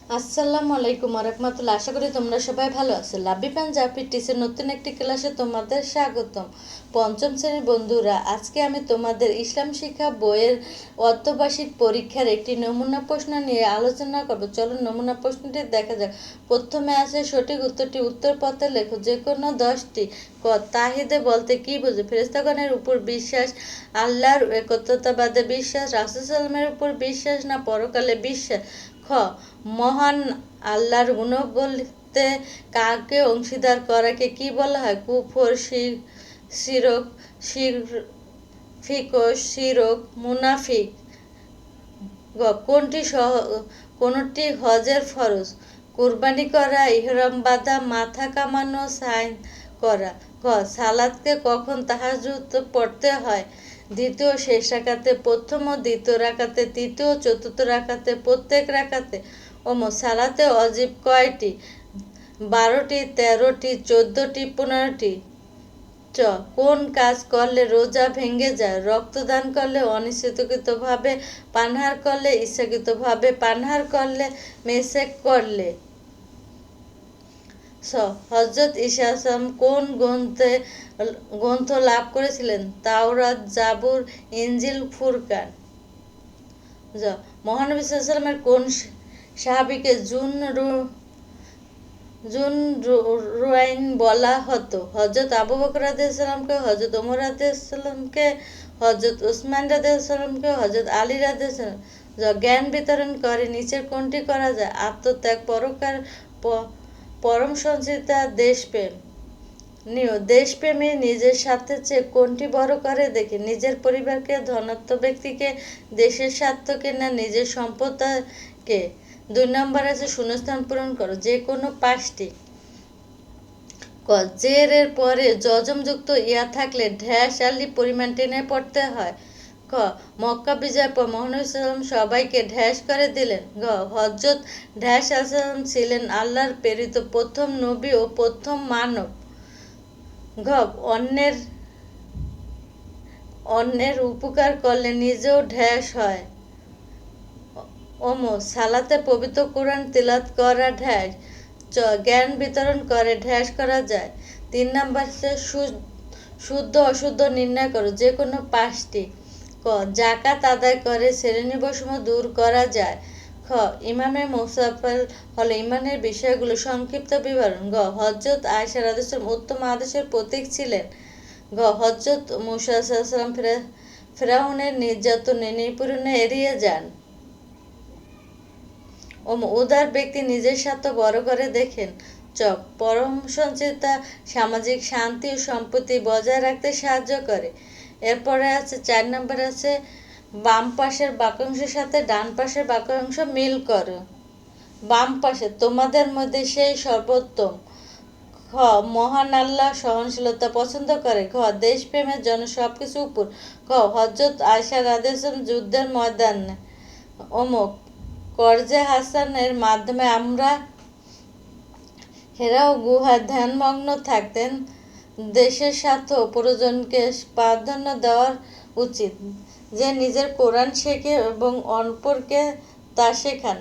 আসসালামু আলাইকুম রাহমাতুল্লাহ। আশা করি তোমরা সবাই ভালো আছো। লাভি পাঞ্জাবি টিসের নতুন একটি ক্লাসে তোমাদের স্বাগতম। পঞ্চম শ্রেণীর বন্ধুরা, আজকে আমি তোমাদের ইসলাম শিক্ষা বইয়ের অর্ধবার্ষিক পরীক্ষার একটি নমুনা প্রশ্ন নিয়ে আলোচনা করব। চলো নমুনা প্রশ্নটি দেখা যাক। প্রথমে আছে সঠিক উত্তরটি উত্তর পথে লেখো। যে কোনো 10টি। ক, তাহিদে বলতে কি বোঝো? ফেরেশতাগণের উপর বিশ্বাস, আল্লাহর একত্ববাদে বিশ্বাস, রাসূল সাল্লামের উপর বিশ্বাস, না পরকালে বিশ্বাস? খ, মহান আল্লাহর গুণ বলতে কাকে অংশীদার করাকে কি বলা হয়? কুফর, শিরক, শিরক, মুনাফিক। গ, কোনটি হজের ফরজ? কুরবানি করা, ইহরাম বাঁধা, মাথা কামানো, সাইন করা। গ, সালাদকে কখন তাহাজ্জুদ পড়তে হয়? দ্বিতীয় শেষ রাকাতে, প্রথম ও দ্বিতীয় রাকাতে, তৃতীয় ও চতুর্থ রাকাতে, প্রত্যেক রাকাতে। সালাতে অজিব কয়টি? 12টি, 13টি, 14টি, 15টি। চ, কোন কাজ করলে রোজা ভেঙে যায়? রক্তদান করলে, অনিচ্ছাকৃতভাবে পানাহার করলে, ইচ্ছাকৃতভাবে পানাহার করলে, মেসেক করলে। হযরত ঈসা কোন গ্রন্থ লাভ করেছিলেন? তাওরাত, জাবুর, ইনজিল, ফুরকান। মহানবী সাল্লাল্লাহু আলাইহি ওয়াসাল্লামের কোন সাহাবীকে জুনরুয়াইন বলা হতো? হযরত আবু বকর রাদিয়াল্লাহু, হযরত ওমর রাদিয়াল্লাহু, হযরত উসমান রাদিয়াল্লাহু, হযরত আলী রাদিয়াল্লাহু। জ্ঞান বিতরণ করে নিচের কোনটি করা যায়? আত্মত্যাগ, পরোপকার, পরম সঞ্চিতা, দেশপ্রেম। দেশপ্রেমী নিজের স্বার্থের চেয়ে কোনটি বড় করে দেখে? নিজের পরিবারকে, ধনাত্ম ব্যক্তিকে, দেশের স্বার্থকে, না নিজের সম্পদকে? 2 নম্বর আছে শূন্যস্থান পূরণ করো। যে কোনো 5টি। ক, জের এর পরে যজমযুক্ত ইয়া থাকলে ঢ্যাশ আলি পরিমাণ টেনে পড়তে হয়। খ, মক্কা বিজয়ের পর মহানবী সাল্লাম সবাইকে ঢ্যাশ করে দিলেন। গ, হযরত ঢ্যাশ আসালাম ছিলেন আল্লাহর প্রেরিত প্রথম নবী ও প্রথম মানব। ঘ, অন্যের উপকার করলে নিজেও ঢ্যাশ হয়। সালাতে পবিত্র কোরআন তিলাওয়াত করা ঢ্যাশ। চ, জ্ঞান বিতরণ করে ঢ্যাশ করা যায়। 3 নাম্বার হচ্ছে শুদ্ধ অশুদ্ধ নির্ণয় করো। যে কোনো 5টি। ক, জাকাত আদায় করে শ্রেণী বৈষম্য দূর করা যায়। খ, ইমামে মুসাফল হলো ইমানের বিষয়গুলো সংক্ষিপ্ত বিবরণ। গ, হযরত আয়েশা রাদিয়াল্লাহু উত্তম আদেশের প্রতীক ছিলেন। গ, হযরত মুসা সাল্লাল্লাহু ফেরাউনের নির্যাতনে নিপীড়নে এড়িয়ে যান। উদার ব্যক্তি নিজের স্বার্থ বড় করে দেখেন। চ, পরম সঞ্চিতা সামাজিক শান্তি ও সম্প্রীতি বজায় রাখতে সাহায্য করে। এরপরে আছে 4 নম্বর আছে বাম পাশের বাক্যাংশের সাথে ডান পাশের বাক্যাংশ মিল করো। বাম পাশে, তোমাদের মধ্যে সেই সর্বোত্তম। খ, মহান আল্লাহ সহনশীলতা পছন্দ করে। ঘ, দেশপ্রেমের জন্য সবকিছু উপর। খ, হযরত আয়েশা রাদিয়াল্লাহু যুদ্ধের ময়দানে। করজে হাসানের মাধ্যমে আমরা হেরাও গুহায় ধ্যানমগ্ন থাকতেন। দেশের স্বার্থ ও প্রয়োজনকে প্রাধান্য দেওয়া উচিত। যে নিজের কোরআন শেখে এবং অপরকে তা শেখান।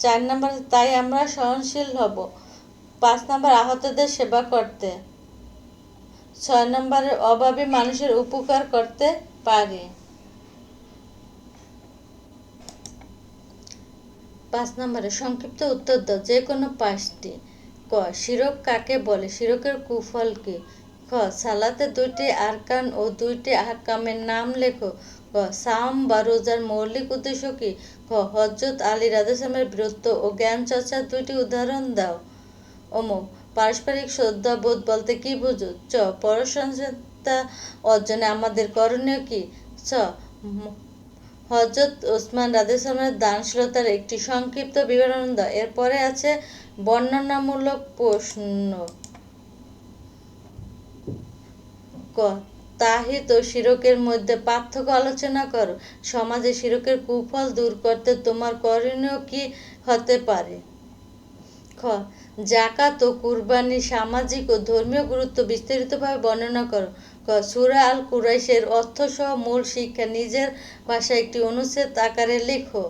4 নম্বর, তাই আমরা সহনশীল হব। 5 নম্বর, আহতদের সেবা করতে। 6 নম্বরে অভাবী মানুষের উপকার করতে পারি। 5 নম্বরে সংক্ষিপ্ত উত্তর দাও। যে কোনো 5টি। ক, শিরক কাকে বলে? শিরকের কুফল কি? খ, সালাতে 2টি আরকান ও 2টি আহকামের নাম লেখো। গ, সাওম বা রোজার মৌলিক উদ্দেশ্য কি? খ, হযরত আলী রাদিয়াল্লাহু বীরত্ব ও জ্ঞান চর্চার 2টি উদাহরণ দাও। পারস্পরিক শ্রদ্ধাবোধ বলতে কি বুঝো? চ, পরসংযতা অর্জনে আমাদের করণীয় কি? ছ, হযরত ওসমান রাদিয়াল্লাহু দানশীলতার একটি সংক্ষিপ্ত বিবরণ দাও। এরপরে আছে বর্ণনামূলক প্রশ্ন। ক, তাওহীদ ও শিরকের মধ্যে পার্থক্য আলোচনা করো। সমাজে শিরকের কুফল দূর করতে তোমার করণীয় কি হতে পারে? খ, জাকাত ও কুরবানির সামাজিক ও ধর্মীয় গুরুত্ব বিস্তারিতভাবে বর্ণনা করো। ক, সূরা আল কুরাইশের অর্থসহ মূল শিক্ষা নিজের ভাষায় একটি অনুচ্ছেদ আকারে লেখো।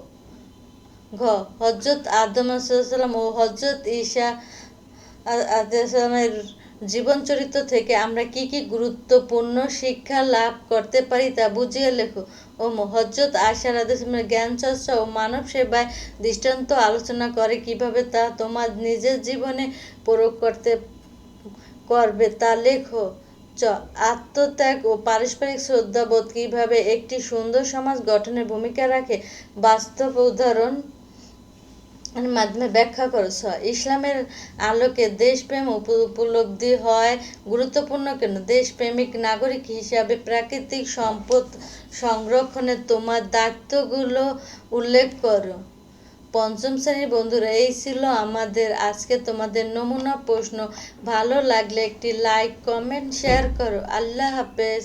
ঘ হজরত আদম আলাইহিসসালাম ও হজরত ঈসা আলাইহিসসালামের জীবন চরিত্র থেকে আমরা কি কি গুরুত্বপূর্ণ শিক্ষা লাভ করতে পারি তা বুঝিয়ে লেখো। ও হজরত আয়সা রাদিয়াল্লাহু জ্ঞান চর্চা ও মানব সেবায় দৃষ্টান্ত আলোচনা করে কিভাবে তা তোমার নিজের জীবনে প্রয়োগ করবে তা লেখো। চ আত্মত্যাগ ও পারস্পরিক শ্রদ্ধাবোধ কিভাবে একটি সুন্দর সমাজ গঠনে ভূমিকা রাখে বাস্তব উদাহরণ মাধ্যমে ব্যাখ্যা করো। ইসলামের আলোকে দেশপ্রেম উপলব্ধি হয় গুরুত্বপূর্ণ কেন? দেশপ্রেমিক নাগরিক হিসাবে প্রাকৃতিক সম্পদ সংরক্ষণে তোমার দায়িত্বগুলো উল্লেখ করো। পঞ্চম শ্রেণীর বন্ধুরা, এই ছিল আমাদের আজকে তোমাদের নমুনা প্রশ্ন। ভালো লাগলে একটি লাইক, কমেন্ট, শেয়ার করো। আল্লাহ হাফেজ।